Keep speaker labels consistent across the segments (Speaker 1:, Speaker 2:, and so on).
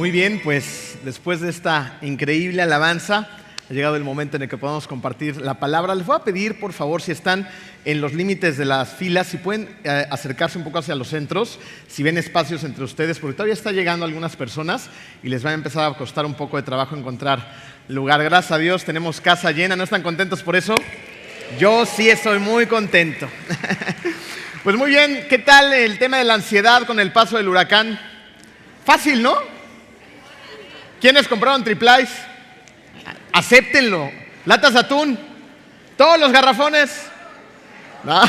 Speaker 1: Muy bien, pues después de esta increíble alabanza, ha llegado el momento en el que podamos compartir la palabra. Les voy a pedir, por favor, si están en los límites de las filas, si pueden acercarse un poco hacia los centros, si ven espacios entre ustedes, porque todavía está llegando algunas personas y les va a empezar a costar un poco de trabajo encontrar lugar. Gracias a Dios, tenemos casa llena. ¿No están contentos por eso? Yo sí estoy muy contento. Pues muy bien, ¿qué tal el tema de la ansiedad con el paso del huracán? Fácil, ¿no? ¿Quiénes compraron triplies? Acéptenlo. Latas de atún. Todos los garrafones. ¿No?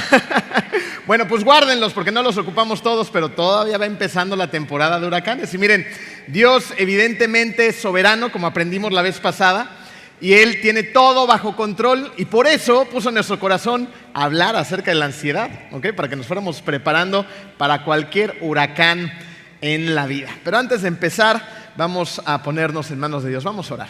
Speaker 1: Bueno, pues guárdenlos porque no los ocupamos todos, pero todavía va empezando la temporada de huracanes. Y miren, Dios evidentemente es soberano, como aprendimos la vez pasada, y Él tiene todo bajo control, y por eso puso en nuestro corazón hablar acerca de la ansiedad, ¿ok? Para que nos fuéramos preparando para cualquier huracán en la vida. Pero antes de empezar, vamos a ponernos en manos de Dios. Vamos a orar.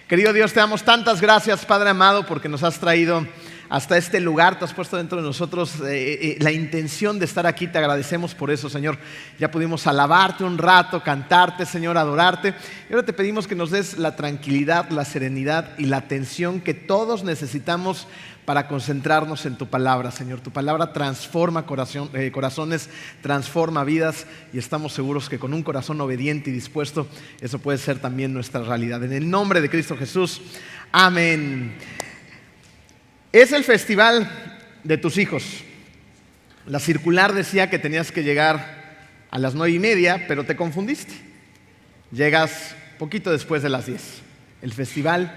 Speaker 1: Querido Dios, te damos tantas gracias, Padre amado, porque nos has traído hasta este lugar, te has puesto dentro de nosotros la intención de estar aquí. Te agradecemos por eso, Señor. Ya pudimos alabarte un rato, cantarte, Señor, adorarte. Y ahora te pedimos que nos des la tranquilidad, la serenidad y la atención que todos necesitamos para concentrarnos en tu palabra, Señor. Tu palabra transforma corazones, transforma vidas, y estamos seguros que con un corazón obediente y dispuesto, eso puede ser también nuestra realidad. En el nombre de Cristo Jesús, amén. Es el festival de tus hijos. La circular decía que tenías que llegar a las 9:30, pero te confundiste. Llegas poquito después de las 10. El festival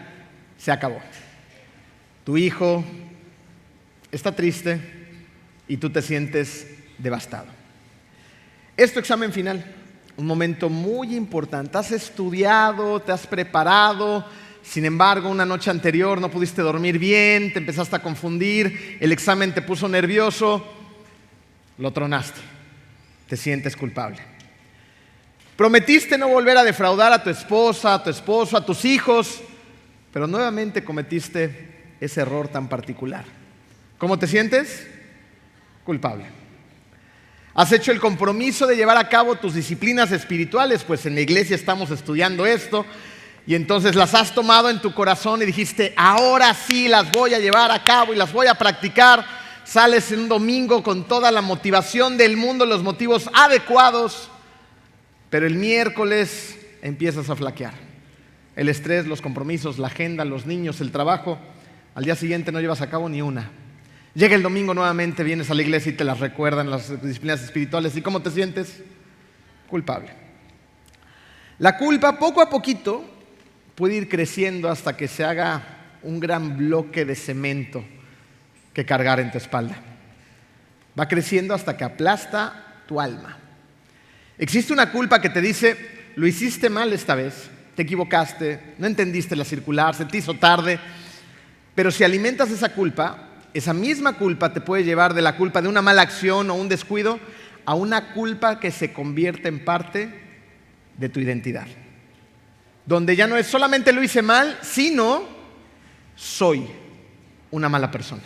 Speaker 1: se acabó. Tu hijo está triste y tú te sientes devastado. Es tu examen final, un momento muy importante. Has estudiado, te has preparado. Sin embargo, una noche anterior no pudiste dormir bien, te empezaste a confundir, el examen te puso nervioso, lo tronaste, te sientes culpable. Prometiste no volver a defraudar a tu esposa, a tu esposo, a tus hijos, pero nuevamente cometiste ese error tan particular. ¿Cómo te sientes? Culpable. Has hecho el compromiso de llevar a cabo tus disciplinas espirituales, pues en la iglesia estamos estudiando esto, y entonces las has tomado en tu corazón y dijiste, ahora sí las voy a llevar a cabo y las voy a practicar. Sales en un domingo con toda la motivación del mundo, los motivos adecuados, pero el miércoles empiezas a flaquear. El estrés, los compromisos, la agenda, los niños, el trabajo. Al día siguiente no llevas a cabo ni una. Llega el domingo nuevamente, vienes a la iglesia y te las recuerdan las disciplinas espirituales. ¿Y cómo te sientes? Culpable. La culpa, poco a poquito, puede ir creciendo hasta que se haga un gran bloque de cemento que cargar en tu espalda. Va creciendo hasta que aplasta tu alma. Existe una culpa que te dice, lo hiciste mal esta vez, te equivocaste, no entendiste la circular, se te hizo tarde. Pero si alimentas esa culpa, esa misma culpa te puede llevar de la culpa de una mala acción o un descuido a una culpa que se convierte en parte de tu identidad. Donde ya no es solamente lo hice mal, sino soy una mala persona.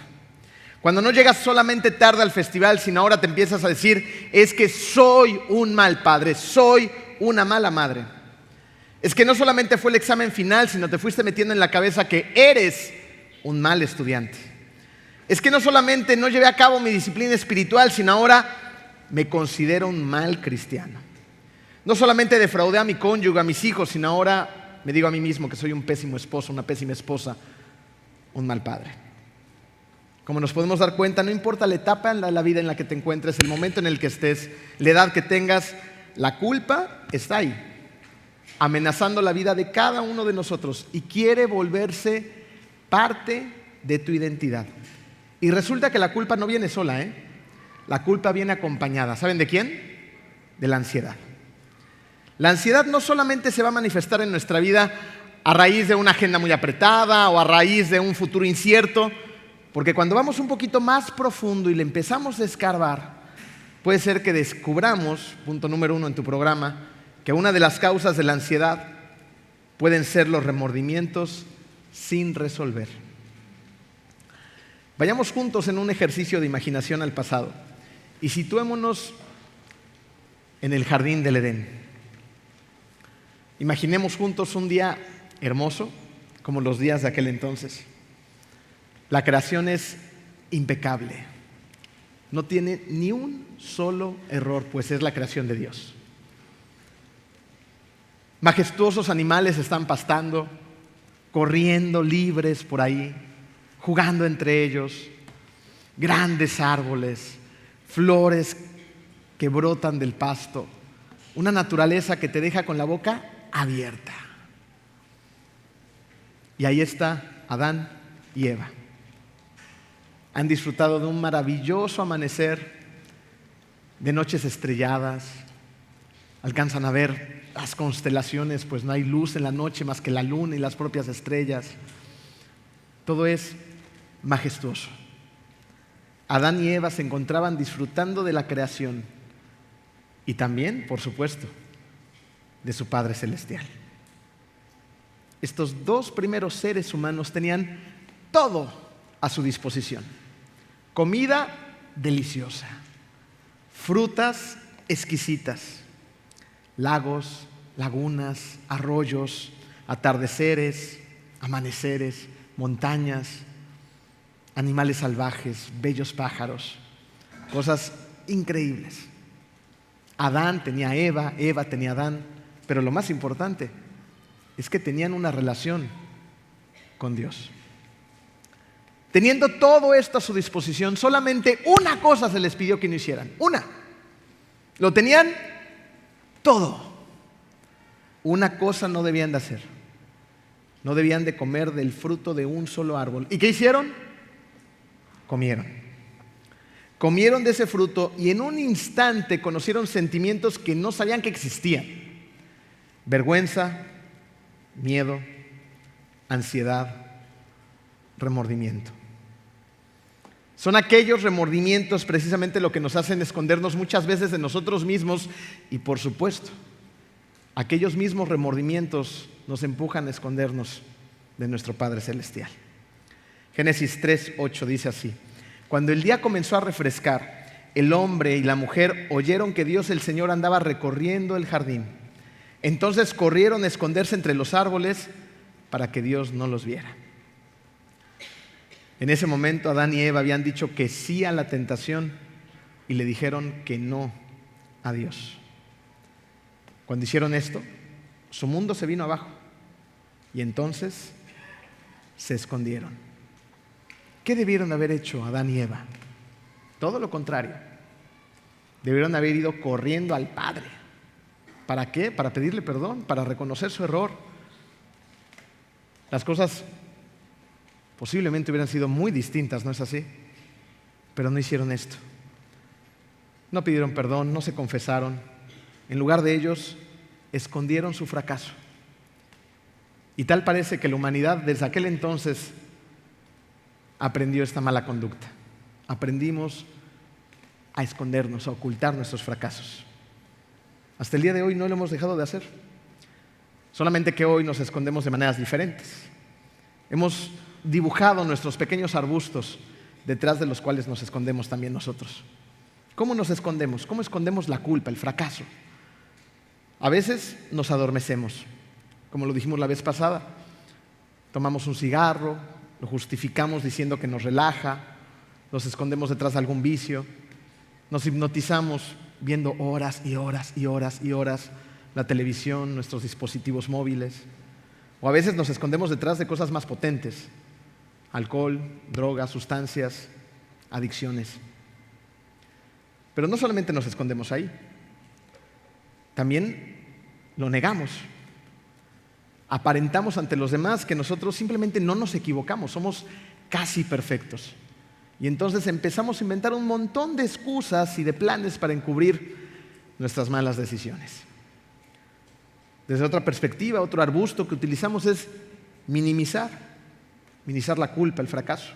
Speaker 1: Cuando no llegas solamente tarde al festival, sino ahora te empiezas a decir, es que soy un mal padre, soy una mala madre. Es que no solamente fue el examen final, sino te fuiste metiendo en la cabeza que eres un mal estudiante. Es que no solamente no llevé a cabo mi disciplina espiritual, sino ahora me considero un mal cristiano. No solamente defraudé a mi cónyuge, a mis hijos, sino ahora me digo a mí mismo que soy un pésimo esposo, una pésima esposa, un mal padre. Como nos podemos dar cuenta, no importa la etapa en la vida en la que te encuentres, el momento en el que estés, la edad que tengas, la culpa está ahí, amenazando la vida de cada uno de nosotros y quiere volverse parte de tu identidad. Y resulta que la culpa no viene sola, La culpa viene acompañada. ¿Saben de quién? De la ansiedad. La ansiedad no solamente se va a manifestar en nuestra vida a raíz de una agenda muy apretada o a raíz de un futuro incierto, porque cuando vamos un poquito más profundo y le empezamos a escarbar, puede ser que descubramos, punto número 1 en tu programa, que una de las causas de la ansiedad pueden ser los remordimientos sin resolver. Vayamos juntos en un ejercicio de imaginación al pasado y situémonos en el jardín del Edén. Imaginemos juntos un día hermoso, como los días de aquel entonces. La creación es impecable. No tiene ni un solo error, pues es la creación de Dios. Majestuosos animales están pastando, corriendo libres por ahí, jugando entre ellos. Grandes árboles, flores que brotan del pasto. Una naturaleza que te deja con la boca abierta. Y ahí está Adán y Eva. Han disfrutado de un maravilloso amanecer, de noches estrelladas. Alcanzan a ver las constelaciones, pues no hay luz en la noche más que la luna y las propias estrellas. Todo es majestuoso. Adán y Eva se encontraban disfrutando de la creación y también, por supuesto, de su Padre Celestial. Estos dos primeros seres humanos tenían todo a su disposición. Comida deliciosa, frutas exquisitas, lagos, lagunas, arroyos, atardeceres, amaneceres, montañas, animales salvajes, bellos pájaros, cosas increíbles. Adán tenía a Eva, Eva tenía a Adán, pero lo más importante es que tenían una relación con Dios. Teniendo todo esto a su disposición, solamente una cosa se les pidió que no hicieran. Una. Lo tenían todo. Una cosa no debían de hacer. No debían de comer del fruto de un solo árbol. ¿Y qué hicieron? Comieron. Comieron de ese fruto y en un instante conocieron sentimientos que no sabían que existían. Vergüenza, miedo, ansiedad, remordimiento. Son aquellos remordimientos precisamente lo que nos hacen escondernos muchas veces de nosotros mismos y, por supuesto, aquellos mismos remordimientos nos empujan a escondernos de nuestro Padre Celestial. Génesis 3:8 dice así: cuando el día comenzó a refrescar, el hombre y la mujer oyeron que Dios el Señor andaba recorriendo el jardín. Entonces corrieron a esconderse entre los árboles para que Dios no los viera. En ese momento Adán y Eva habían dicho que sí a la tentación y le dijeron que no a Dios. Cuando hicieron esto, su mundo se vino abajo y entonces se escondieron. ¿Qué debieron haber hecho Adán y Eva? Todo lo contrario. Debieron haber ido corriendo al Padre. ¿Para qué? Para pedirle perdón, para reconocer su error. Las cosas posiblemente hubieran sido muy distintas, ¿no es así? Pero no hicieron esto. No pidieron perdón, no se confesaron. En lugar de ellos, escondieron su fracaso. Y tal parece que la humanidad desde aquel entonces aprendió esta mala conducta. Aprendimos a escondernos, a ocultar nuestros fracasos. Hasta el día de hoy no lo hemos dejado de hacer. Solamente que hoy nos escondemos de maneras diferentes. Hemos dibujado nuestros pequeños arbustos detrás de los cuales nos escondemos también nosotros. ¿Cómo nos escondemos? ¿Cómo escondemos la culpa, el fracaso? A veces nos adormecemos, como lo dijimos la vez pasada. Tomamos un cigarro, lo justificamos diciendo que nos relaja, nos escondemos detrás de algún vicio, nos hipnotizamos viendo horas y horas y horas y horas la televisión, nuestros dispositivos móviles. O a veces nos escondemos detrás de cosas más potentes: alcohol, drogas, sustancias, adicciones. Pero no solamente nos escondemos ahí, también lo negamos. Aparentamos ante los demás que nosotros simplemente no nos equivocamos, somos casi perfectos. Y entonces empezamos a inventar un montón de excusas y de planes para encubrir nuestras malas decisiones. Desde otra perspectiva, otro arbusto que utilizamos es minimizar la culpa, el fracaso.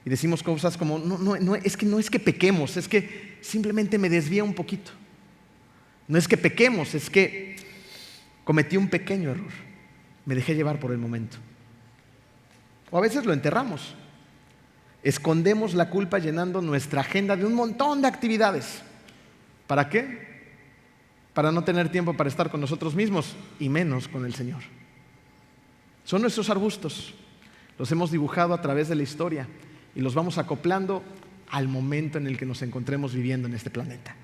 Speaker 1: Y decimos cosas como, no es que pequemos, es que simplemente me desvía un poquito. No es que pequemos, es que cometí un pequeño error. Me dejé llevar por el momento. O a veces lo enterramos. Escondemos la culpa llenando nuestra agenda de un montón de actividades. ¿Para qué? para no tener tiempo para estar con nosotros mismos y menos con el Señor. Son nuestros arbustos, los hemos dibujado a través de la historia y los vamos acoplando al momento en el que nos encontremos viviendo en este planeta.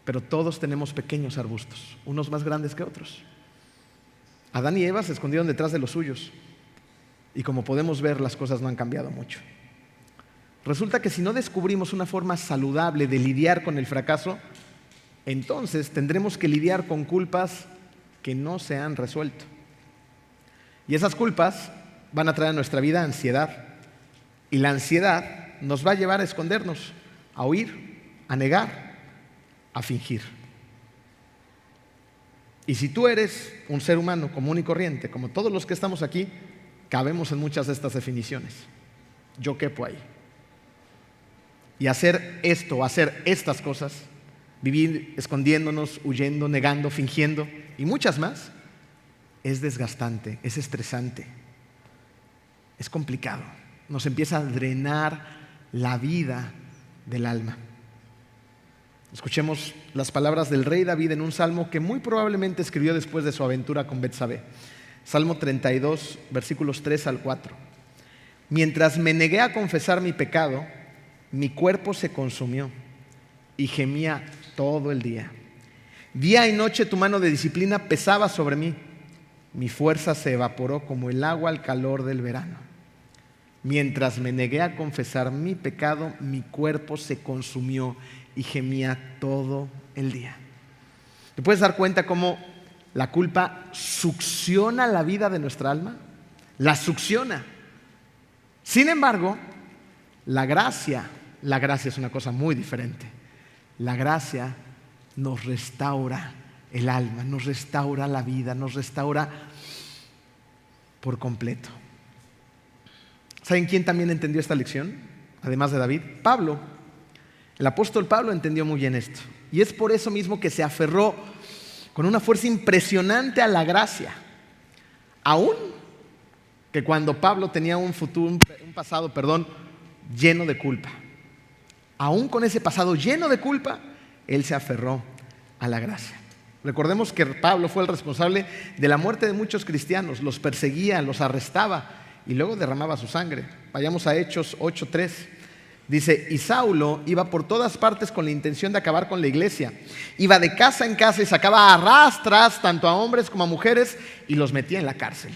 Speaker 1: Pero todos tenemos pequeños arbustos, unos más grandes que otros. Adán y Eva se escondieron detrás de los suyos y como podemos ver, las cosas no han cambiado mucho. Resulta que si no descubrimos una forma saludable de lidiar con el fracaso, entonces tendremos que lidiar con culpas que no se han resuelto. Y esas culpas van a traer a nuestra vida ansiedad. Y la ansiedad nos va a llevar a escondernos, a huir, a negar, a fingir. Y si tú eres un ser humano común y corriente, como todos los que estamos aquí, cabemos en muchas de estas definiciones. Yo quepo ahí. Y hacer esto, hacer estas cosas, vivir escondiéndonos, huyendo, negando, fingiendo y muchas más, es desgastante, es estresante, es complicado. Nos empieza a drenar la vida del alma. Escuchemos las palabras del rey David en un salmo que muy probablemente escribió después de su aventura con Betsabé. Salmo 32, versículos 3 al 4. Mientras me negué a confesar mi pecado, mi cuerpo se consumió y gemía todo el día. Día y noche tu mano de disciplina pesaba sobre mí. Mi fuerza se evaporó como el agua al calor del verano. Mientras me negué a confesar mi pecado, mi cuerpo se consumió y gemía todo el día. ¿Te puedes dar cuenta cómo la culpa succiona la vida de nuestra alma? La succiona. Sin embargo, la gracia es una cosa muy diferente. La gracia nos restaura el alma, nos restaura la vida, nos restaura por completo. ¿Saben quién también entendió esta lección? Además de David, Pablo. El apóstol Pablo entendió muy bien esto. Y es por eso mismo que se aferró con una fuerza impresionante a la gracia. Aún que cuando Pablo tenía un pasado lleno de culpa. Aún con ese pasado lleno de culpa, él se aferró a la gracia. Recordemos que Pablo fue el responsable de la muerte de muchos cristianos, los perseguía, los arrestaba y luego derramaba su sangre. Vayamos a Hechos 8:3. Dice, y Saulo iba por todas partes con la intención de acabar con la iglesia. Iba de casa en casa y sacaba a rastras tanto a hombres como a mujeres y los metía en la cárcel.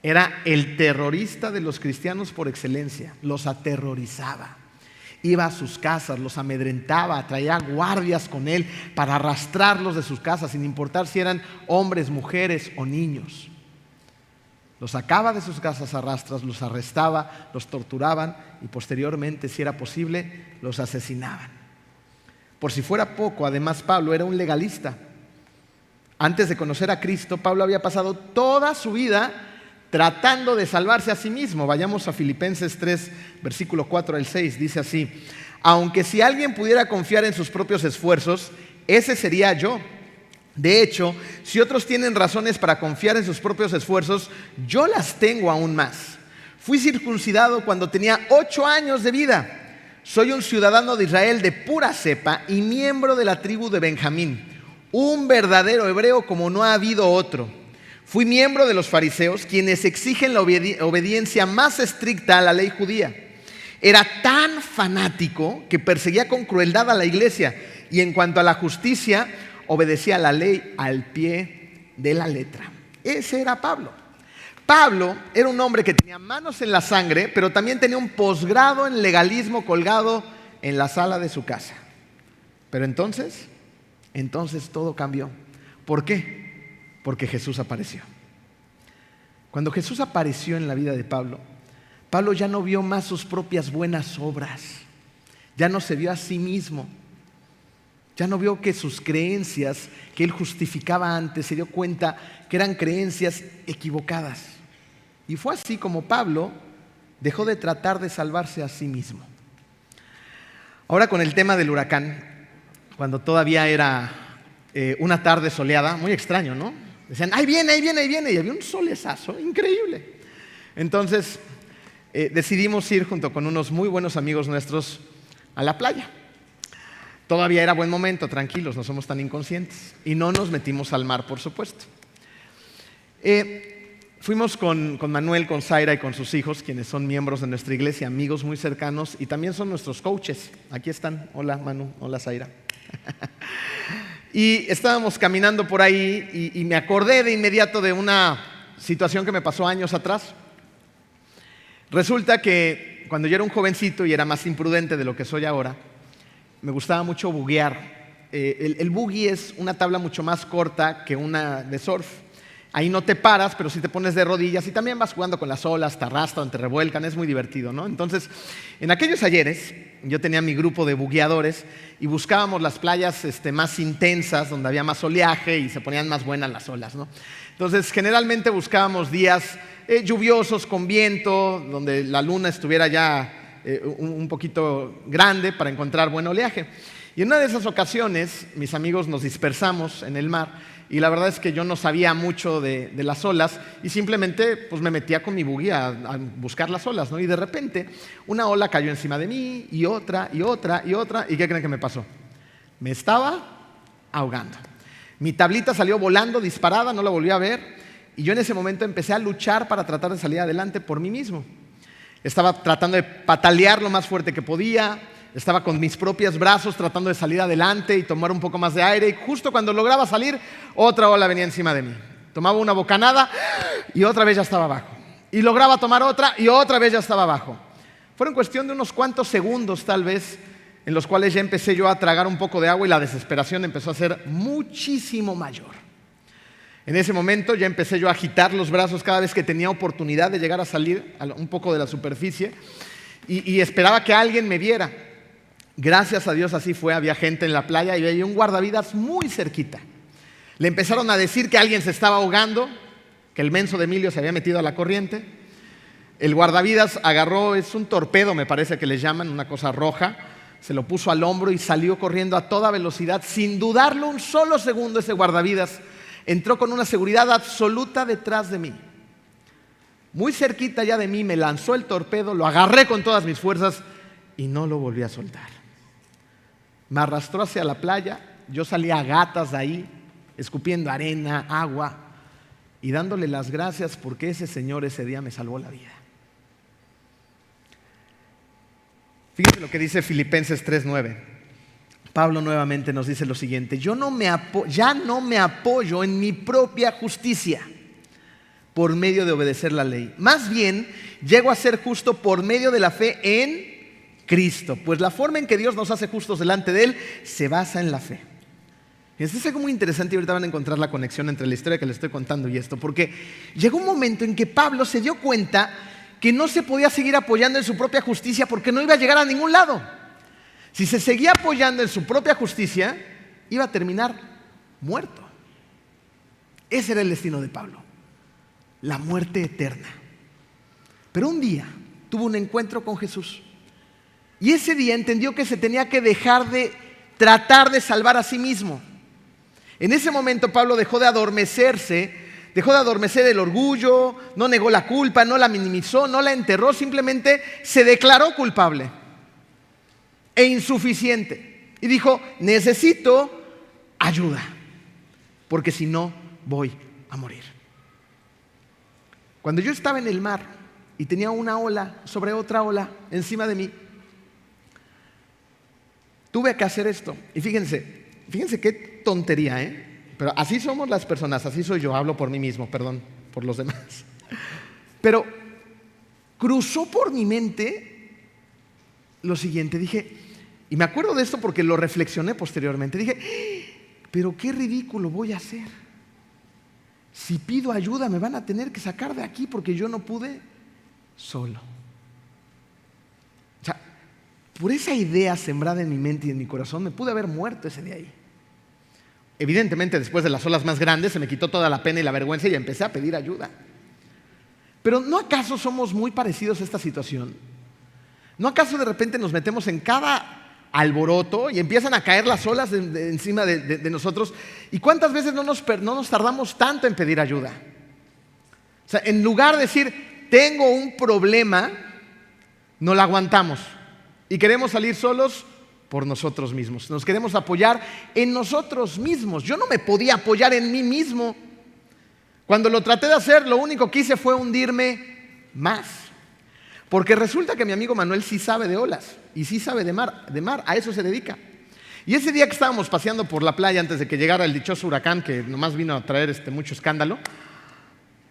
Speaker 1: Era el terrorista de los cristianos por excelencia, los aterrorizaba. Iba a sus casas, los amedrentaba, traía guardias con él para arrastrarlos de sus casas, sin importar si eran hombres, mujeres o niños. Los sacaba de sus casas a rastras, los arrestaba, los torturaban y posteriormente, si era posible, los asesinaban. Por si fuera poco, además Pablo era un legalista. Antes de conocer a Cristo, Pablo había pasado toda su vida tratando de salvarse a sí mismo. Vayamos a Filipenses 3, versículo 4 al 6, dice así: aunque si alguien pudiera confiar en sus propios esfuerzos, ese sería yo. De hecho, si otros tienen razones para confiar en sus propios esfuerzos, yo las tengo aún más. Fui circuncidado cuando tenía 8 años de vida. Soy un ciudadano de Israel de pura cepa y miembro de la tribu de Benjamín, un verdadero hebreo como no ha habido otro. Fui miembro de los fariseos, quienes exigen la obediencia más estricta a la ley judía. Era tan fanático que perseguía con crueldad a la iglesia y en cuanto a la justicia, obedecía la ley al pie de la letra. Ese era Pablo. Pablo era un hombre que tenía manos en la sangre, pero también tenía un posgrado en legalismo colgado en la sala de su casa. Pero entonces todo cambió. ¿Por qué? Porque Jesús apareció. Cuando Jesús apareció en la vida de Pablo, Pablo ya no vio más sus propias buenas obras, ya no se vio a sí mismo. Ya no vio que sus creencias que él justificaba antes, se dio cuenta que eran creencias equivocadas. Y fue así como Pablo dejó de tratar de salvarse a sí mismo. Ahora con el tema del huracán, cuando todavía era una tarde soleada, muy extraño, ¿no? Decían, ahí viene, y había un solezazo increíble. Entonces decidimos ir junto con unos muy buenos amigos nuestros a la playa. Todavía era buen momento, tranquilos, no somos tan inconscientes. Y no nos metimos al mar, por supuesto. Fuimos con Manuel, con Zaira y con sus hijos, quienes son miembros de nuestra iglesia, amigos muy cercanos y también son nuestros coaches. Aquí están. Hola Manu, hola Zaira. Y estábamos caminando por ahí y me acordé de inmediato de una situación que me pasó años atrás. Resulta que cuando yo era un jovencito y era más imprudente de lo que soy ahora, me gustaba mucho buguear. El buggy es una tabla mucho más corta que una de surf. Ahí no te paras, pero sí te pones de rodillas y también vas jugando con las olas, te arrastran, te revuelcan, es muy divertido, ¿no? Entonces, en aquellos ayeres, yo tenía mi grupo de bugueadores y buscábamos las playas más intensas, donde había más oleaje y se ponían más buenas las olas, ¿no? Entonces, generalmente buscábamos días lluviosos, con viento, donde la luna estuviera ya un poquito grande para encontrar buen oleaje. Y en una de esas ocasiones, mis amigos nos dispersamos en el mar y la verdad es que yo no sabía mucho de las olas y simplemente pues, me metía con mi buggy a buscar las olas, ¿no? Y de repente una ola cayó encima de mí y otra y otra y otra. ¿Y qué creen que me pasó? Me estaba ahogando. Mi tablita salió volando, disparada, no la volví a ver y yo en ese momento empecé a luchar para tratar de salir adelante por mí mismo. Estaba tratando de patalear lo más fuerte que podía. Estaba con mis propios brazos tratando de salir adelante y tomar un poco más de aire y justo cuando lograba salir, otra ola venía encima de mí. Tomaba una bocanada y otra vez ya estaba abajo. Y lograba tomar otra y otra vez ya estaba abajo. Fueron cuestión de unos cuantos segundos tal vez en los cuales ya empecé yo a tragar un poco de agua y la desesperación empezó a ser muchísimo mayor. En ese momento ya empecé yo a agitar los brazos cada vez que tenía oportunidad de llegar a salir un poco de la superficie y esperaba que alguien me viera. Gracias a Dios así fue, había gente en la playa y había un guardavidas muy cerquita. Le empezaron a decir que alguien se estaba ahogando, que el menso de Emilio se había metido a la corriente. El guardavidas agarró, es un torpedo me parece que les llaman, una cosa roja, se lo puso al hombro y salió corriendo a toda velocidad, sin dudarlo un solo segundo ese guardavidas. Entró con una seguridad absoluta detrás de mí. Muy cerquita ya de mí me lanzó el torpedo, lo agarré con todas mis fuerzas y no lo volví a soltar. Me arrastró hacia la playa, yo salí a gatas de ahí, escupiendo arena, agua y dándole las gracias porque ese Señor ese día me salvó la vida. Fíjense lo que dice Filipenses 3:9. Pablo nuevamente nos dice lo siguiente: ya no me apoyo en mi propia justicia por medio de obedecer la ley. Más bien, llego a ser justo por medio de la fe en Cristo, pues la forma en que Dios nos hace justos delante de Él se basa en la fe. Esto es algo muy interesante y ahorita van a encontrar la conexión entre la historia que les estoy contando y esto, porque llegó un momento en que Pablo se dio cuenta que no se podía seguir apoyando en su propia justicia porque no iba a llegar a ningún lado. Si se seguía apoyando en su propia justicia, iba a terminar muerto. Ese era el destino de Pablo, la muerte eterna. Pero un día tuvo un encuentro con Jesús. Y ese día entendió que se tenía que dejar de tratar de salvar a sí mismo. En ese momento Pablo dejó de adormecer el orgullo, no negó la culpa, no la minimizó, no la enterró, simplemente se declaró culpable e insuficiente. Y dijo, necesito ayuda, porque si no voy a morir. Cuando yo estaba en el mar y tenía una ola sobre otra ola encima de mí, tuve que hacer esto. Y fíjense qué tontería, pero así somos las personas, así soy yo, hablo por mí mismo, perdón por los demás. Pero cruzó por mi mente lo siguiente, dije, y me acuerdo de esto porque lo reflexioné posteriormente, dije, pero qué ridículo voy a hacer. Si pido ayuda me van a tener que sacar de aquí porque yo no pude solo. O sea, por esa idea sembrada en mi mente y en mi corazón me pude haber muerto ese día ahí. Evidentemente después de las olas más grandes se me quitó toda la pena y la vergüenza y empecé a pedir ayuda. Pero ¿no acaso somos muy parecidos a esta situación? ¿No acaso de repente nos metemos en cada alboroto y empiezan a caer las olas encima de nosotros? ¿Y cuántas veces no nos tardamos tanto en pedir ayuda? O sea, en lugar de decir, tengo un problema, no la aguantamos y queremos salir solos por nosotros mismos. Nos queremos apoyar en nosotros mismos. Yo no me podía apoyar en mí mismo. Cuando lo traté de hacer, lo único que hice fue hundirme más. Porque resulta que mi amigo Manuel sí sabe de olas y sí sabe de mar, a eso se dedica. Y ese día que estábamos paseando por la playa antes de que llegara el dichoso huracán que nomás vino a traer mucho escándalo,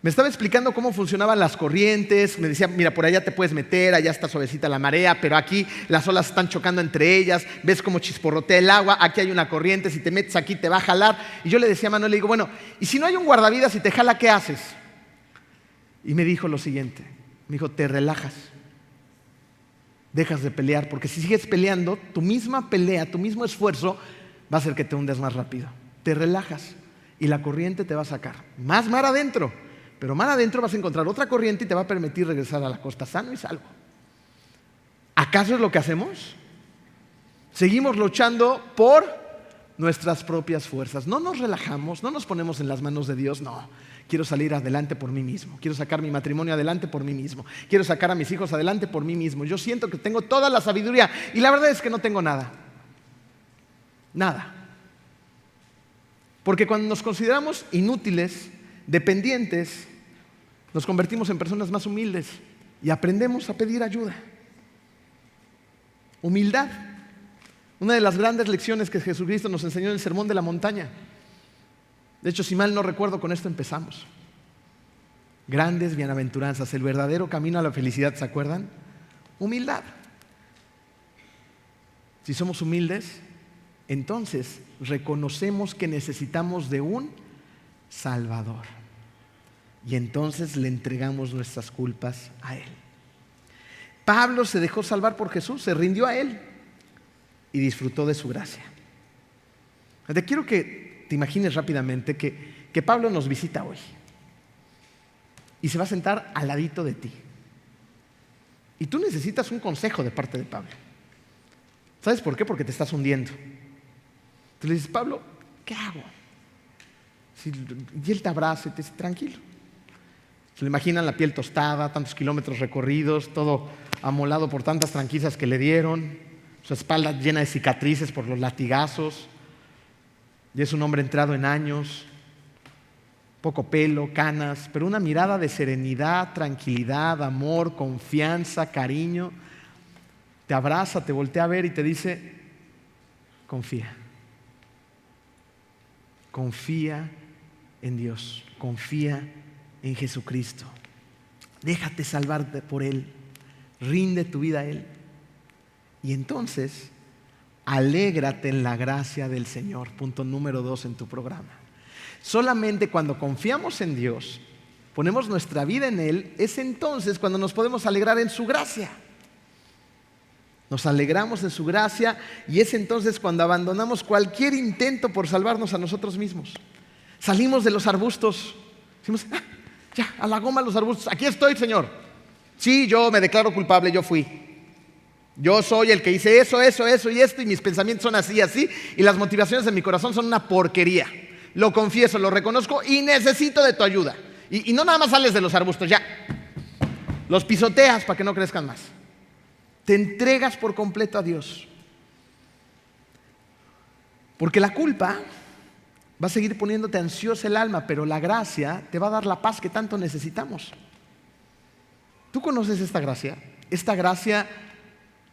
Speaker 1: me estaba explicando cómo funcionaban las corrientes. Me decía, mira, por allá te puedes meter, allá está suavecita la marea, pero aquí las olas están chocando entre ellas, ves cómo chisporrotea el agua, aquí hay una corriente, si te metes aquí te va a jalar. Y yo le decía a Manuel, le digo, bueno, ¿y si no hay un guardavidas y te jala, qué haces? Y me dijo lo siguiente, me dijo, te relajas, dejas de pelear, porque si sigues peleando, tu misma pelea, tu mismo esfuerzo va a hacer que te hundas más rápido. Te relajas y la corriente te va a sacar más mar adentro. Pero mar adentro vas a encontrar otra corriente y te va a permitir regresar a la costa sano y salvo. ¿Acaso es lo que hacemos? Seguimos luchando por nuestras propias fuerzas. No nos relajamos, no nos ponemos en las manos de Dios, no. Quiero salir adelante por mí mismo. Quiero sacar mi matrimonio adelante por mí mismo. Quiero sacar a mis hijos adelante por mí mismo. Yo siento que tengo toda la sabiduría y la verdad es que no tengo nada. Nada. Porque cuando nos consideramos inútiles, dependientes, nos convertimos en personas más humildes y aprendemos a pedir ayuda. Humildad. Una de las grandes lecciones que Jesucristo nos enseñó en el Sermón de la Montaña. De hecho, si mal no recuerdo, con esto empezamos. Grandes bienaventuranzas, el verdadero camino a la felicidad, ¿se acuerdan? Humildad. Si somos humildes, entonces reconocemos que necesitamos de un Salvador. Y entonces le entregamos nuestras culpas a Él. Pablo se dejó salvar por Jesús, se rindió a Él y disfrutó de su gracia. Te quiero que te imagines rápidamente que Pablo nos visita hoy y se va a sentar al ladito de ti. Y tú necesitas un consejo de parte de Pablo. ¿Sabes por qué? Porque te estás hundiendo. Tú le dices, Pablo, ¿qué hago? Y él te abraza y te dice, tranquilo. Se le imaginan la piel tostada, tantos kilómetros recorridos, todo amolado por tantas tranquilizas que le dieron, su espalda llena de cicatrices por los latigazos, y es un hombre entrado en años, poco pelo, canas, pero una mirada de serenidad, tranquilidad, amor, confianza, cariño. Te abraza, te voltea a ver y te dice, confía. Confía en Dios, confía en Jesucristo. Déjate salvar por Él, rinde tu vida a Él. Y entonces, alégrate en la gracia del Señor. Punto número 2 en tu programa. Solamente cuando confiamos en Dios, ponemos nuestra vida en Él, es entonces cuando nos podemos alegrar en su gracia. Nos alegramos en su gracia y es entonces cuando abandonamos cualquier intento por salvarnos a nosotros mismos. Salimos de los arbustos. Decimos, ya, a la goma los arbustos. Aquí estoy, Señor. Sí, yo me declaro culpable, yo fui. Yo soy el que hice eso y esto, y mis pensamientos son así, así, y las motivaciones de mi corazón son una porquería. Lo confieso, lo reconozco y necesito de tu ayuda. Y no nada más sales de los arbustos, ya. Los pisoteas para que no crezcan más. Te entregas por completo a Dios. Porque la culpa va a seguir poniéndote ansiosa el alma, pero la gracia te va a dar la paz que tanto necesitamos. ¿Tú conoces esta gracia? Esta gracia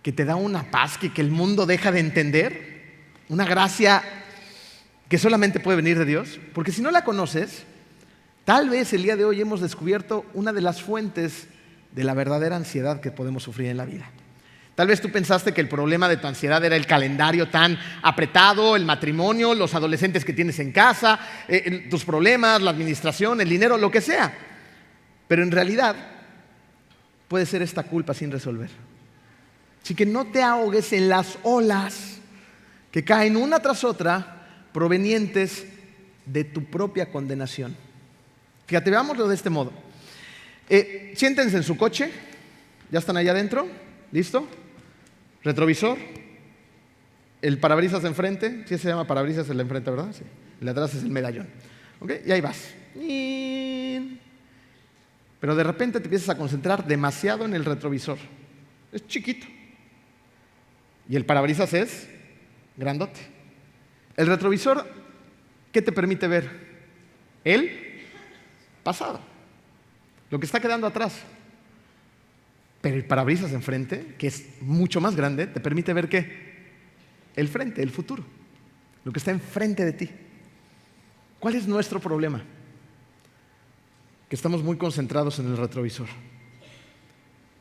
Speaker 1: que te da una paz que el mundo deja de entender. Una gracia que solamente puede venir de Dios. Porque si no la conoces, tal vez el día de hoy hemos descubierto una de las fuentes de la verdadera ansiedad que podemos sufrir en la vida. Tal vez tú pensaste que el problema de tu ansiedad era el calendario tan apretado, el matrimonio, los adolescentes que tienes en casa, tus problemas, la administración, el dinero, lo que sea. Pero en realidad puede ser esta culpa sin resolver. Así que no te ahogues en las olas que caen una tras otra provenientes de tu propia condenación. Fíjate, veámoslo de este modo. Siéntense en su coche. ¿Ya están allá adentro? ¿Listo? Retrovisor, el parabrisas de enfrente, sí se llama parabrisas el de enfrente, ¿verdad? Sí. El de atrás es el medallón. ¿Okay? Y ahí vas. Pero de repente te empiezas a concentrar demasiado en el retrovisor. Es chiquito. Y el parabrisas es grandote. El retrovisor, ¿qué te permite ver? El pasado, lo que está quedando atrás. Pero el parabrisas de enfrente, que es mucho más grande, te permite ver ¿qué? El frente, el futuro, lo que está enfrente de ti. ¿Cuál es nuestro problema? Que estamos muy concentrados en el retrovisor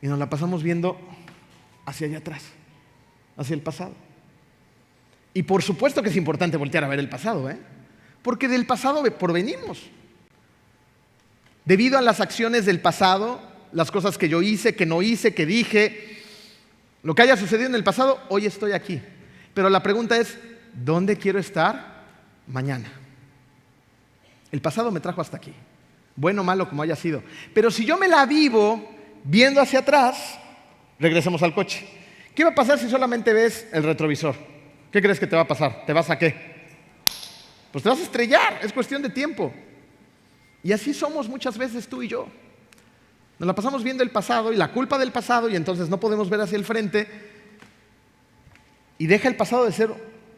Speaker 1: y nos la pasamos viendo hacia allá atrás, hacia el pasado. Y por supuesto que es importante voltear a ver el pasado, porque del pasado provenimos. Debido a las acciones del pasado, las cosas que yo hice, que no hice, que dije, lo que haya sucedido en el pasado, hoy estoy aquí. Pero la pregunta es, ¿dónde quiero estar mañana? El pasado me trajo hasta aquí, bueno o malo como haya sido. Pero si yo me la vivo viendo hacia atrás, regresemos al coche. ¿Qué va a pasar si solamente ves el retrovisor? ¿Qué crees que te va a pasar? ¿Te vas a qué? Pues te vas a estrellar, es cuestión de tiempo. Y así somos muchas veces tú y yo. Nos la pasamos viendo el pasado y la culpa del pasado y entonces no podemos ver hacia el frente y deja el pasado de ser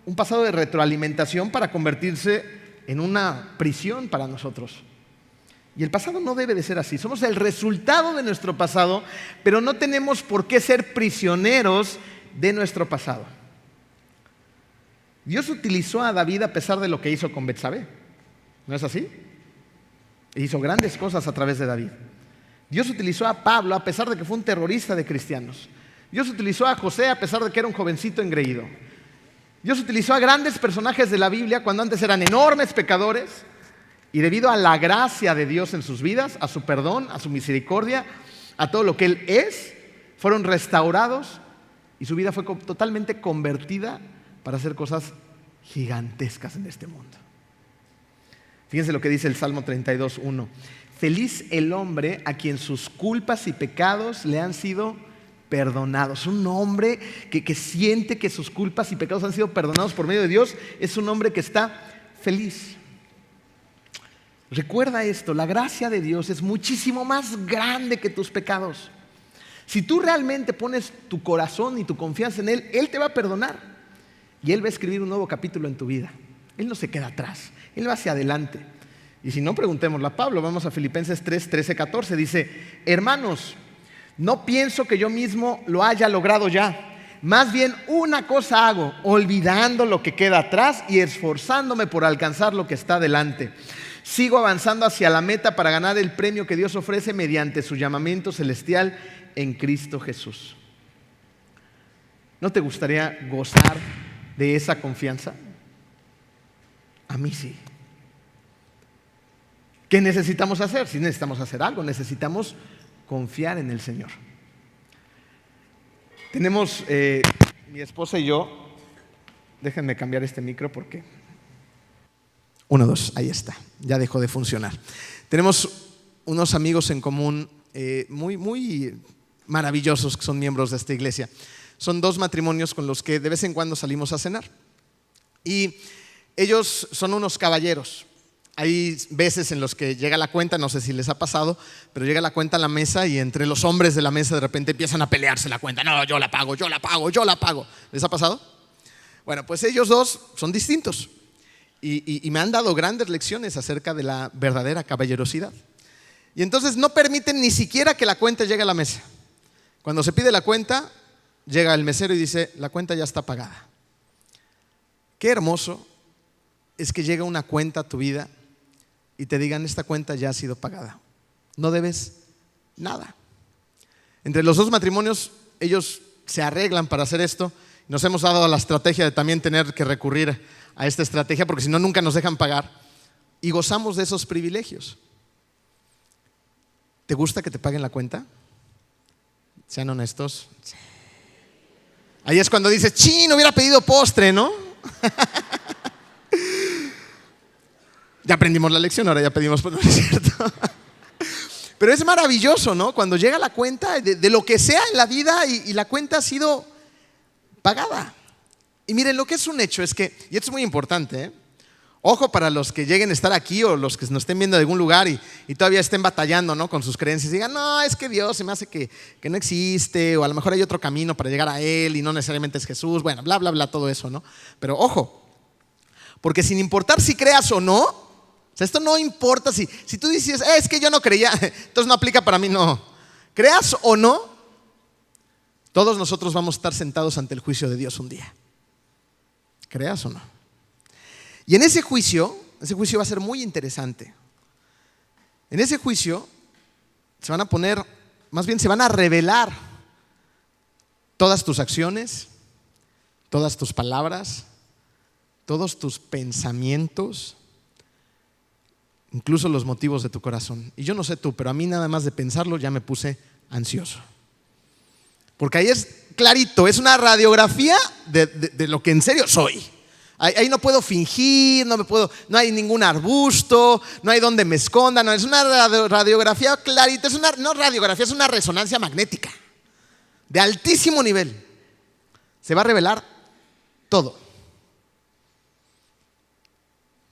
Speaker 1: un pasado de retroalimentación para convertirse en una prisión para nosotros. Y el pasado no debe de ser así. Somos el resultado de nuestro pasado, pero no tenemos por qué ser prisioneros de nuestro pasado. Dios utilizó a David a pesar de lo que hizo con Betsabé. ¿No es así? Hizo grandes cosas a través de David. Dios utilizó a Pablo a pesar de que fue un terrorista de cristianos. Dios utilizó a José a pesar de que era un jovencito engreído. Dios utilizó a grandes personajes de la Biblia cuando antes eran enormes pecadores y debido a la gracia de Dios en sus vidas, a su perdón, a su misericordia, a todo lo que Él es, fueron restaurados y su vida fue totalmente convertida para hacer cosas gigantescas en este mundo. Fíjense lo que dice el Salmo 32:1. Feliz el hombre a quien sus culpas y pecados le han sido perdonados. Un hombre que siente que sus culpas y pecados han sido perdonados por medio de Dios es un hombre que está feliz. Recuerda esto, la gracia de Dios es muchísimo más grande que tus pecados. Si tú realmente pones tu corazón y tu confianza en Él, Él te va a perdonar y Él va a escribir un nuevo capítulo en tu vida. Él no se queda atrás, Él va hacia adelante. Y si no, preguntémosle a Pablo. Vamos a Filipenses 3:13-14. Dice: hermanos, no pienso que yo mismo lo haya logrado ya. Más bien una cosa hago, olvidando lo que queda atrás y esforzándome por alcanzar lo que está delante. Sigo avanzando hacia la meta para ganar el premio que Dios ofrece mediante su llamamiento celestial en Cristo Jesús. ¿No te gustaría gozar de esa confianza? A mí sí. ¿Qué necesitamos hacer? Si necesitamos hacer algo, necesitamos confiar en el Señor. Tenemos, mi esposa y yo, déjenme cambiar este micro porque... 1, 2, ahí está, ya dejó de funcionar. Tenemos unos amigos en común muy maravillosos que son miembros de esta iglesia. Son 2 matrimonios con los que de vez en cuando salimos a cenar. Y ellos son unos caballeros. Hay veces en los que llega la cuenta, no sé si les ha pasado, pero llega la cuenta a la mesa y entre los hombres de la mesa de repente empiezan a pelearse la cuenta. No, yo la pago, yo la pago, yo la pago. ¿Les ha pasado? Bueno, pues ellos 2 son distintos y me han dado grandes lecciones acerca de la verdadera caballerosidad. Y entonces no permiten ni siquiera que la cuenta llegue a la mesa. Cuando se pide la cuenta, llega el mesero y dice: la cuenta ya está pagada. Qué hermoso es que llega una cuenta a tu vida y te digan: esta cuenta ya ha sido pagada, no debes nada. Entre los 2 matrimonios, ellos se arreglan para hacer esto. Nos hemos dado la estrategia de también tener que recurrir a esta estrategia, porque si no, nunca nos dejan pagar. Y gozamos de esos privilegios. ¿Te gusta que te paguen la cuenta? Sean honestos. Ahí es cuando dices: ¡chin! Hubiera pedido postre, ¿no? Ya aprendimos la lección, ahora ya pedimos postre, ¿no es cierto? Pero es maravilloso, ¿no? Cuando llega la cuenta de lo que sea en la vida y la cuenta ha sido pagada. Y miren, lo que es un hecho es que, y esto es muy importante, Ojo para los que lleguen a estar aquí o los que nos estén viendo de algún lugar y todavía estén batallando, ¿no?, con sus creencias. Digan, no, es que Dios se me hace que no existe, o a lo mejor hay otro camino para llegar a Él y no necesariamente es Jesús. Bueno, bla, bla, bla, todo eso, ¿no? Pero ojo, porque sin importar si creas o no, o sea, esto no importa si tú dices, es que yo no creía, entonces no aplica para mí, no. Creas o no, todos nosotros vamos a estar sentados ante el juicio de Dios un día. Creas o no. Y en ese juicio va a ser muy interesante. En ese juicio se van a revelar todas tus acciones, todas tus palabras, todos tus pensamientos, incluso los motivos de tu corazón. Y yo no sé tú, pero a mí nada más de pensarlo ya me puse ansioso. Porque ahí es clarito, es una radiografía de lo que en serio soy. Ahí no puedo fingir, no hay ningún arbusto, no hay donde me esconda, no, es una radiografía clarita, no radiografía, es una resonancia magnética de altísimo nivel. Se va a revelar todo.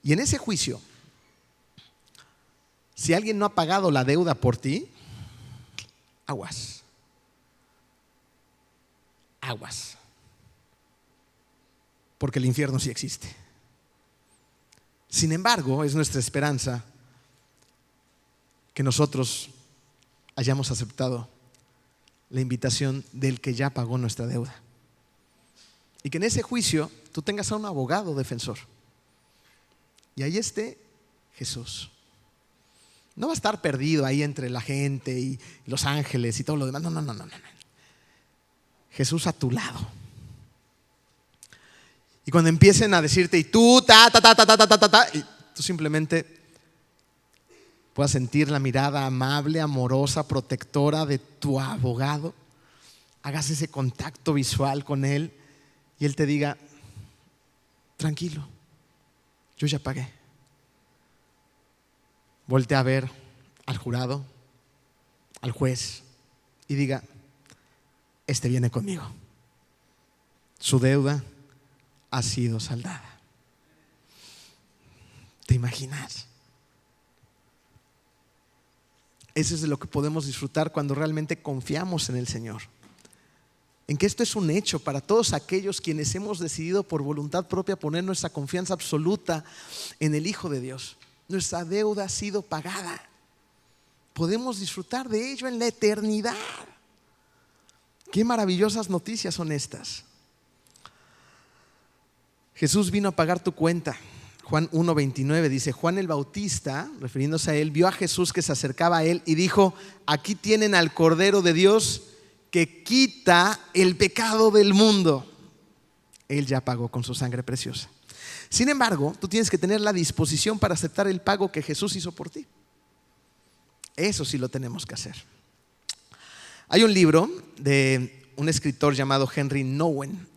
Speaker 1: Y en ese juicio, si alguien no ha pagado la deuda por ti, aguas. Aguas. Porque el infierno sí existe. Sin embargo, es nuestra esperanza que nosotros hayamos aceptado la invitación del que ya pagó nuestra deuda. Y que en ese juicio tú tengas a un abogado defensor. Y ahí esté Jesús. No va a estar perdido ahí entre la gente y los ángeles y todo lo demás. No. Jesús a tu lado. Y cuando empiecen a decirte, y tú, y tú simplemente puedas sentir la mirada amable, amorosa, protectora de tu abogado, hagas ese contacto visual con él y él te diga, tranquilo, yo ya pagué. Voltea a ver al jurado, al juez y diga, este viene conmigo. Su deuda ha sido saldada. ¿Te imaginas? Eso es de lo que podemos disfrutar cuando realmente confiamos en el Señor. En que esto es un hecho para todos aquellos quienes hemos decidido por voluntad propia poner nuestra confianza absoluta en el Hijo de Dios. Nuestra deuda ha sido pagada. Podemos disfrutar de ello en la eternidad. Qué maravillosas noticias son estas. Jesús vino a pagar tu cuenta. Juan 1:29 dice, Juan el Bautista, refiriéndose a él, vio a Jesús que se acercaba a él y dijo, aquí tienen al Cordero de Dios que quita el pecado del mundo. Él ya pagó con su sangre preciosa. Sin embargo, tú tienes que tener la disposición para aceptar el pago que Jesús hizo por ti. Eso sí lo tenemos que hacer. Hay un libro de un escritor llamado Henry Nouwen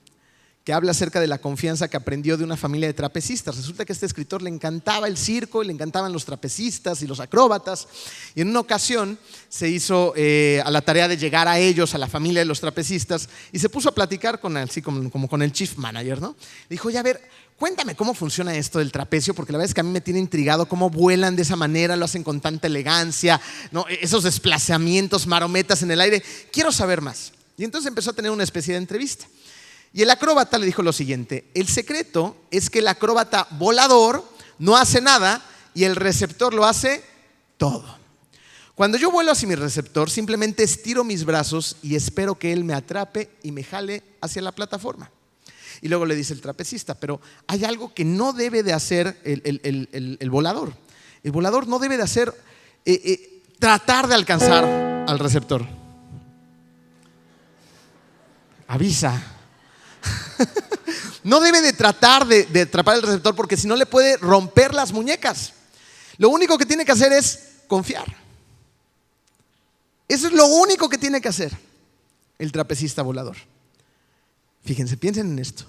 Speaker 1: que habla acerca de la confianza que aprendió de una familia de trapecistas. Resulta que a este escritor le encantaba el circo y le encantaban los trapecistas y los acróbatas, y en una ocasión se hizo a la tarea de llegar a ellos, a la familia de los trapecistas, y se puso a platicar con así como con el chief manager, ¿no? Le dijo, ya a ver, cuéntame cómo funciona esto del trapecio, porque la verdad es que a mí me tiene intrigado cómo vuelan de esa manera, lo hacen con tanta elegancia, ¿no? Esos desplazamientos, marometas en el aire, quiero saber más. Y entonces empezó a tener una especie de entrevista. Y el acróbata le dijo lo siguiente, el secreto es que el acróbata volador no hace nada y el receptor lo hace todo. Cuando yo vuelo hacia mi receptor, simplemente estiro mis brazos y espero que él me atrape y me jale hacia la plataforma. Y luego le dice el trapecista, pero hay algo que no debe de hacer el volador. El volador no debe de hacer, tratar de alcanzar al receptor. Avisa. No debe de tratar de atrapar el receptor porque si no le puede romper las muñecas. Lo único que tiene que hacer es confiar. Eso es lo único que tiene que hacer el trapecista volador. Fíjense, piensen en esto.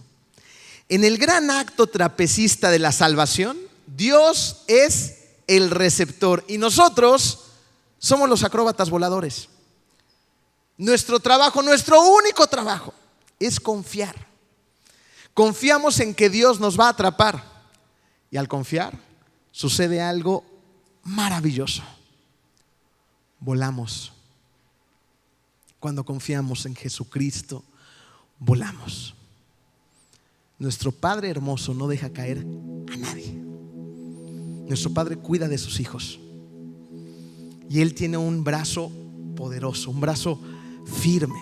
Speaker 1: En el gran acto trapecista de la salvación, Dios es el receptor y nosotros somos los acróbatas voladores. Nuestro trabajo, nuestro único trabajo es confiar. Confiamos en que Dios nos va a atrapar Y al confiar, sucede algo maravilloso. Volamos. Cuando confiamos en Jesucristo, volamos. Nuestro Padre hermoso no deja caer a nadie. Nuestro Padre cuida de sus hijos. Y Él tiene un brazo poderoso, un brazo firme.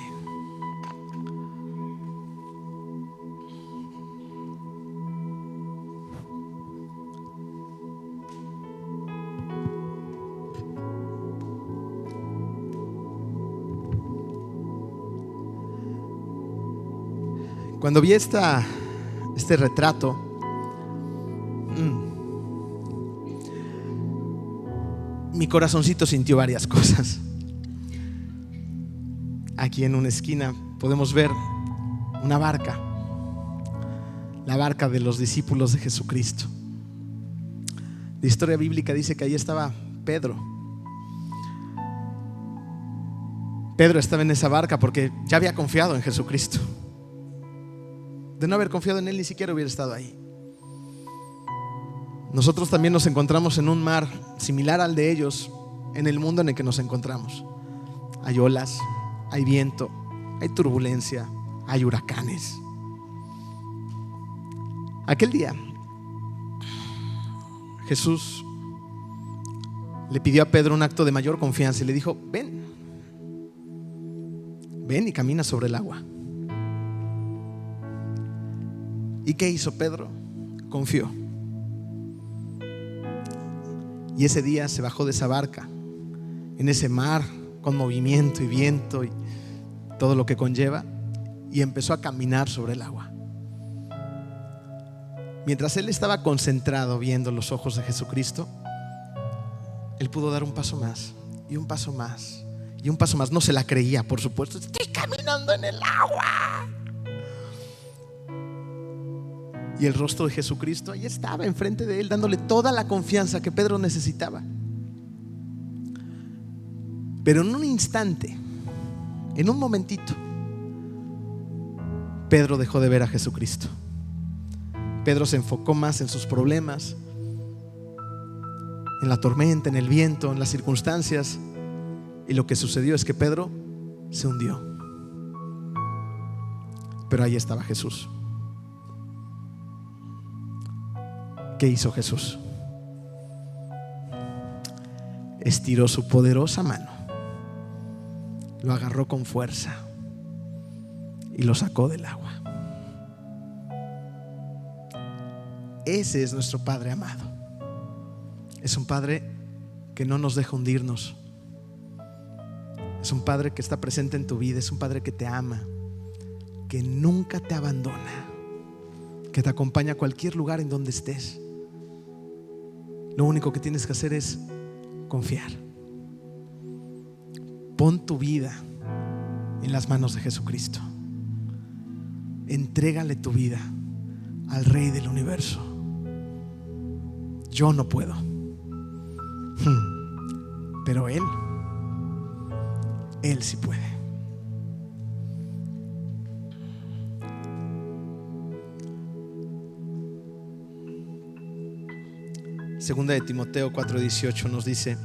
Speaker 1: Cuando vi este retrato, mi corazoncito sintió varias cosas. Aquí en una esquina podemos ver una barca, la barca de los discípulos de Jesucristo. La historia bíblica dice que ahí estaba Pedro. Pedro estaba en esa barca porque ya había confiado en Jesucristo. De no haber confiado en Él, ni siquiera hubiera estado ahí. Nosotros también nos encontramos en un mar similar al de ellos, en el mundo en el que nos encontramos. Hay olas, hay viento, hay turbulencia, hay huracanes. Aquel día, Jesús le pidió a Pedro un acto de mayor confianza y le dijo: ven y camina sobre el agua. ¿Y qué hizo Pedro? Confió. Y ese día se bajó de esa barca, en ese mar con movimiento y viento y todo lo que conlleva, y empezó a caminar sobre el agua. Mientras él estaba concentrado viendo los ojos de Jesucristo, él pudo dar un paso más y un paso más y un paso más. No se la creía, por supuesto. Estoy caminando en el agua. Y el rostro de Jesucristo ahí estaba enfrente de él, dándole toda la confianza que Pedro necesitaba. Pero en un instante, en un momentito, Pedro dejó de ver a Jesucristo. Pedro se enfocó más en sus problemas, en la tormenta, en el viento, en las circunstancias. Y lo que sucedió es que Pedro se hundió. Pero ahí estaba Jesús. ¿Qué hizo Jesús? Estiró su poderosa mano, lo agarró con fuerza y lo sacó del agua. Ese es nuestro Padre amado. Es un Padre que no nos deja hundirnos. Es un Padre que está presente en tu vida. Es un Padre que te ama, que nunca te abandona, que te acompaña a cualquier lugar en donde estés. Lo único que tienes que hacer es confiar. Pon tu vida en las manos de Jesucristo. Entrégale tu vida al Rey del universo. Yo no puedo, pero Él sí puede. Segunda de Timoteo 4:18 nos dice: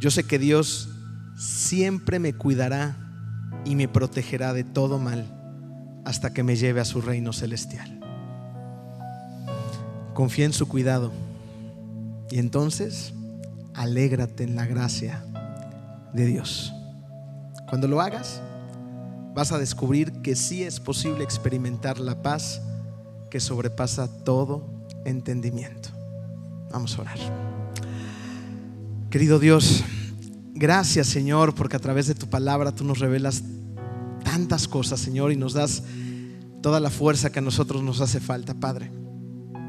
Speaker 1: yo sé que Dios siempre me cuidará y me protegerá de todo mal hasta que me lleve a su reino celestial. Confía en su cuidado y entonces alégrate en la gracia de Dios. Cuando lo hagas, vas a descubrir que sí es posible experimentar la paz que sobrepasa todo entendimiento. Vamos a orar. Querido Dios, gracias, Señor, porque a través de tu palabra tú nos revelas tantas cosas, Señor, y nos das toda la fuerza que a nosotros nos hace falta, Padre.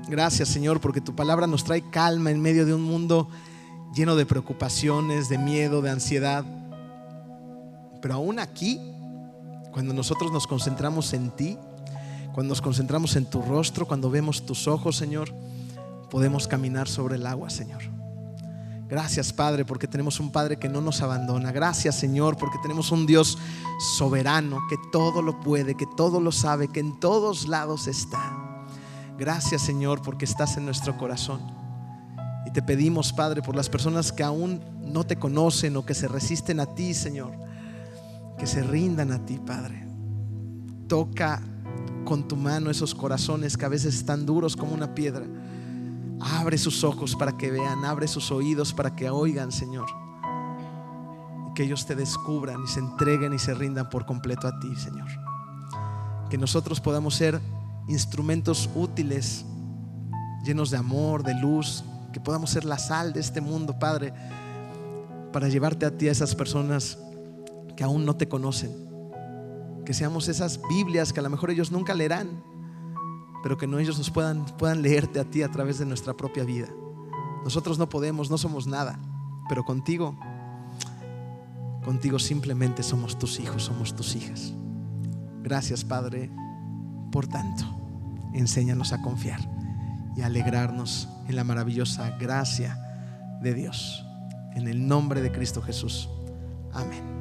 Speaker 1: Gracias, Señor, porque tu palabra nos trae calma en medio de un mundo lleno de preocupaciones, de miedo, de ansiedad. Pero aún aquí, cuando nosotros nos concentramos en ti, cuando nos concentramos en tu rostro, cuando vemos tus ojos, Señor, podemos caminar sobre el agua, Señor. Gracias, Padre, porque tenemos un Padre que no nos abandona. Gracias, Señor, porque tenemos un Dios soberano que todo lo puede, que todo lo sabe, que en todos lados está.
Speaker 2: Gracias, Señor, porque estás en nuestro corazón. Y te pedimos, Padre, por las personas que aún no te conocen o que se resisten a ti, Señor, que se rindan a ti, Padre. Toca con tu mano esos corazones que a veces están duros como una piedra. Abre sus ojos para que vean, abre sus oídos para que oigan, Señor, y que ellos te descubran y se entreguen y se rindan por completo a ti, Señor. Que nosotros podamos ser instrumentos útiles, llenos de amor, de luz, que podamos ser la sal de este mundo, Padre, para llevarte a ti a esas personas que aún no te conocen. Que seamos esas Biblias que a lo mejor ellos nunca leerán, pero que ellos nos puedan leerte a ti a través de nuestra propia vida. Nosotros no podemos, no somos nada, pero contigo simplemente somos tus hijos, somos tus hijas. Gracias, Padre, por tanto. Enséñanos a confiar y a alegrarnos en la maravillosa gracia de Dios. En el nombre de Cristo Jesús. Amén.